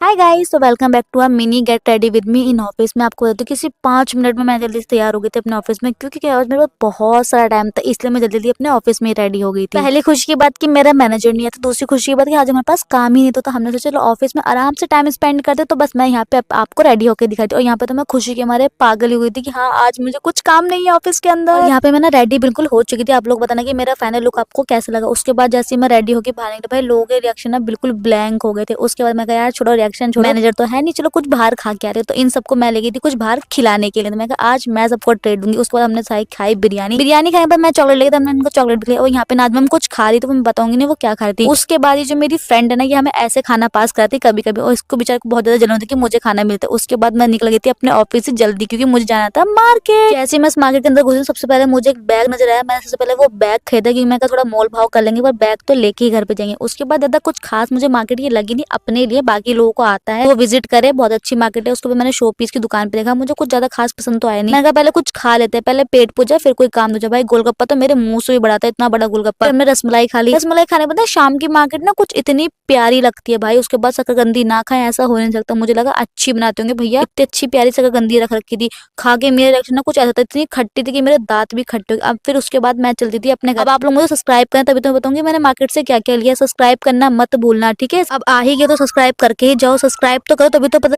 हाय guys, तो welcome back to a mini get ready with me in office. में आपको बता दूं कि सिर्फ 5 मिनट में मैं जल्दी से तैयार हो गई थी अपने ऑफिस में, क्योंकि क्या आज मेरे पास बहुत सारा टाइम था, इसलिए मैं जल्दी जल्दी अपने ऑफिस में ही रेडी हो गई थी। पहली खुशी की बात कि मेरा मैनेजर नहीं है, तो दूसरी खुशी की बात कि आज हमारे पास काम ही नहीं था, तो हमने सोचा चलो ऑफिस में आराम से टाइम स्पेंड करते। तो बस मैं यहाँ पे आपको रेडी होकर दिखाई थी, और यहाँ पे तो मैं खुशी के मारे पागल ही हुई थी कि हाँ आज मुझे कुछ काम नहीं है ऑफिस के अंदर। यहाँ पे मैं ना रेडी बिल्कुल हो चुकी थी। आप लोग बताना कि मेरा फाइनल लुक आपको कैसा लगा। उसके बाद जैसे ही मैं रेडी होकर बाहर निकली, भाई लोगों के रिएक्शन ना बिल्कुल ब्लैंक हो गए थे। उसके बाद मैं कहा यार छोड़ो रिएक्शन छोड़ो, मैनेजर तो है नहीं, चलो कुछ बाहर खा के आ रहे। तो इन सबको मैं ले गई थी कुछ बाहर खिलाने के लिए। तो मैं कहा आज मैं सबको ट्रीट दूंगी। उसके बाद हमने सारी खाई बिरयानी खाने पर मैं चॉकलेट लेके, हमने इनको चॉकलेट भी लिया। और यहाँ पे नाज मैम कुछ खा रही, तो मैं बताऊंगी नहीं वो क्या खा रही थी। उसके बाद ये जो मेरी फ्रेंड है ना, ये हमें ऐसे खाना पास कराती कभी कभी, और इसको बेचारे को बहुत ज्यादा जलन होती कि मुझे खाना मिलता है। उसके बाद मैं निकल गई थी अपने ऑफिस से जल्दी, क्योंकि मुझे जाना था मार्केट। जैसे मैं इस मार्केट के अंदर घुसी, सबसे पहले मुझे एक बैग नजर आया। मैंने सबसे पहले वो बैग खरीदा, क्योंकि मैं थोड़ा मोल भाव कर लेंगे, पर बैग तो लेके ही घर पे जाएंगे। उसके बाद ज्यादा कुछ खास मुझे मार्केट ये लगी नहीं अपने लिए, बाकी लोगों को आता है वो विजिट करे, बहुत अच्छी मार्केट है। उसको भी मैंने शो पीस की दुकान पे देखा, मुझे कुछ ज्यादा खास पसंद तो आया नहीं। मैंने कहा पहले कुछ खा लेते हैं, पहले पेट पूजा फिर कोई काम दूजा। भाई गोलगप्पा तो मेरे मुंह से भी बड़ा था, इतना बड़ा गोलगप्पा। फिर मैं रसमलाई खा ली। रसमलाई खाने के बाद शाम की मार्केट ना कुछ इतनी प्यारी लगती है भाई। उसके बाद शकरकंदी ना खाए ऐसा हो नहीं सकता। मुझे लगा अच्छी बनाते होंगे भैया, इतनी अच्छी प्यारी शकरकंदी रख रखी थी। खा के मेरा रिएक्शन ना कुछ ऐसा था, इतनी खट्टी थी कि मेरे दांत भी खट्टे हो गए। अब फिर उसके बाद मैं चलती थी अपने घर। अब आप लोग मुझे सब्सक्राइब करें, तभी तो बताऊंगी मैंने मार्केट से क्या क्या लिया। सब्सक्राइब करना मत भूलना, ठीक है। अब आ ही गया तो सब्सक्राइब करके ही जाओ, सब्सक्राइब तो करो, तभी तो पता